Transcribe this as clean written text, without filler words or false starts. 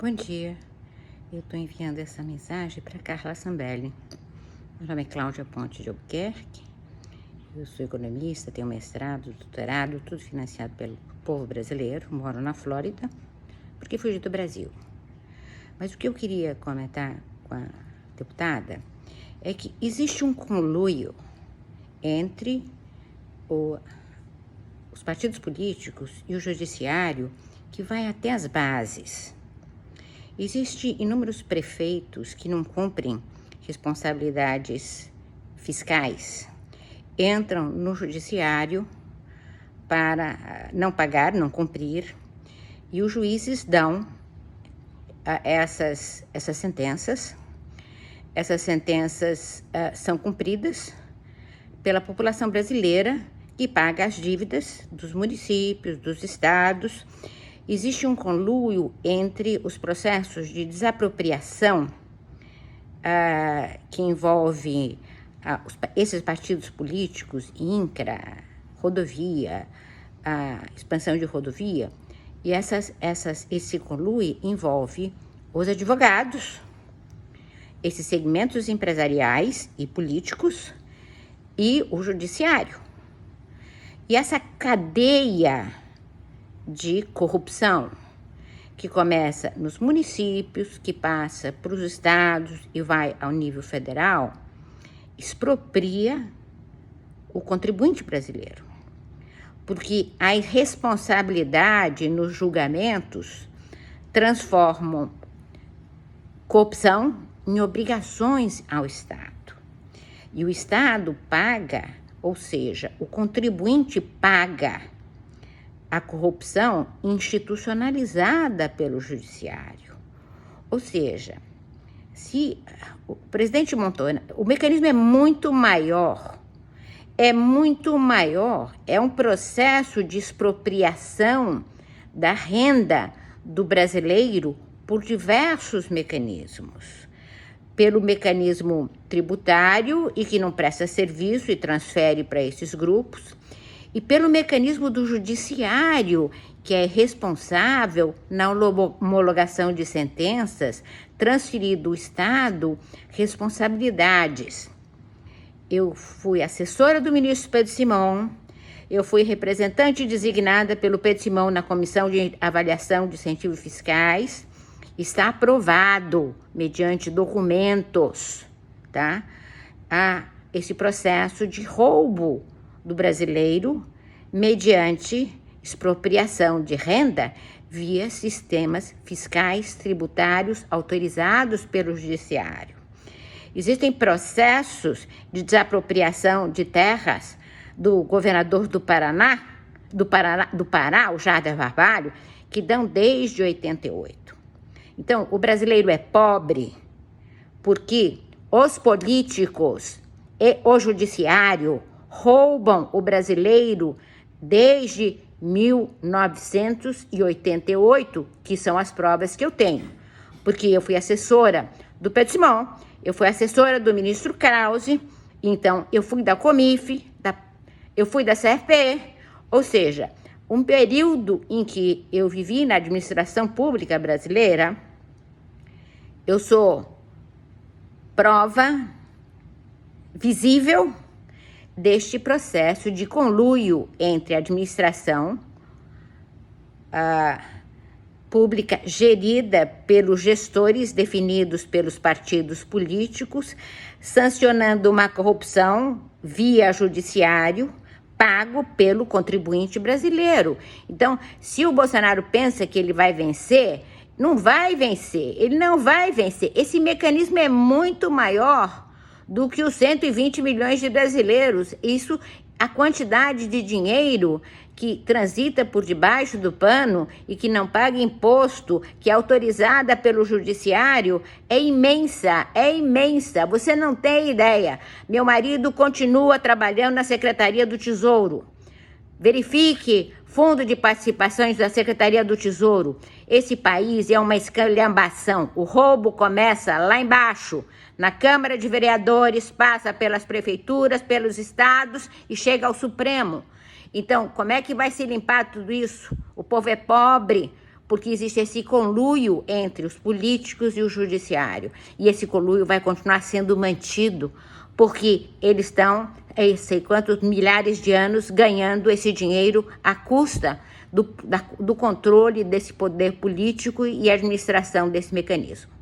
Bom dia, eu estou enviando essa mensagem para Carla Zambelli. Meu nome é Cláudia Ponte de Albuquerque, eu sou economista, tenho mestrado, doutorado, tudo financiado pelo povo brasileiro, moro na Flórida, porque fugi do Brasil. Mas o que eu queria comentar com a deputada é que existe um conluio entre os partidos políticos e o judiciário que vai até as bases. Existem inúmeros prefeitos que não cumprem responsabilidades fiscais, entram no judiciário para não pagar, não cumprir, e os juízes dão essas sentenças. Essas sentenças são cumpridas pela população brasileira que paga as dívidas dos municípios, dos estados. Existe um conluio entre os processos de desapropriação que envolve esses partidos políticos, INCRA, rodovia, expansão de rodovia, e esse conluio envolve os advogados, esses segmentos empresariais e políticos e o judiciário. E essa cadeia de corrupção, que começa nos municípios, que passa para os estados e vai ao nível federal, expropria o contribuinte brasileiro. Porque a irresponsabilidade nos julgamentos transformam corrupção em obrigações ao Estado. E o Estado paga, ou seja, o contribuinte paga a corrupção institucionalizada pelo judiciário. Ou seja, se o presidente montou, o mecanismo é muito maior, é um processo de expropriação da renda do brasileiro por diversos mecanismos. Pelo mecanismo tributário e que não presta serviço e transfere para esses grupos, e pelo mecanismo do judiciário, que é responsável na homologação de sentenças, transferir do Estado responsabilidades. Eu fui assessora do ministro Pedro Simão, eu fui representante designada pelo Pedro Simão na Comissão de Avaliação de Incentivos Fiscais, está aprovado, mediante documentos, tá? Esse processo de roubo do brasileiro mediante expropriação de renda via sistemas fiscais tributários autorizados pelo judiciário. Existem processos de desapropriação de terras do governador do Pará, o Jader Barbalho, que dão desde 88. Então, o brasileiro é pobre porque os políticos e o judiciário roubam o brasileiro desde 1988, que são as provas que eu tenho. Porque eu fui assessora do Pedro Simão, eu fui assessora do ministro Krause, então eu fui da Comif, eu fui da CFP, ou seja, um período em que eu vivi na administração pública brasileira, eu sou prova visível deste processo de conluio entre a administração pública gerida pelos gestores definidos pelos partidos políticos, sancionando uma corrupção via judiciário, pago pelo contribuinte brasileiro. Então, se o Bolsonaro pensa que ele vai vencer, não vai vencer, ele não vai vencer. Esse mecanismo é muito maior do que os 120 milhões de brasileiros. Isso, a quantidade de dinheiro que transita por debaixo do pano e que não paga imposto, que é autorizada pelo judiciário, é imensa, é imensa. Você não tem ideia. Meu marido continua trabalhando na Secretaria do Tesouro. Verifique fundo de participações da Secretaria do Tesouro. Esse país é uma esculhambação. O roubo começa lá embaixo, na Câmara de Vereadores, passa pelas prefeituras, pelos estados e chega ao Supremo. Então, como é que vai se limpar tudo isso? O povo é pobre, porque existe esse conluio entre os políticos e o judiciário. E esse conluio vai continuar sendo mantido, porque eles estão, sei quantos milhares de anos, ganhando esse dinheiro à custa do controle desse poder político e administração desse mecanismo.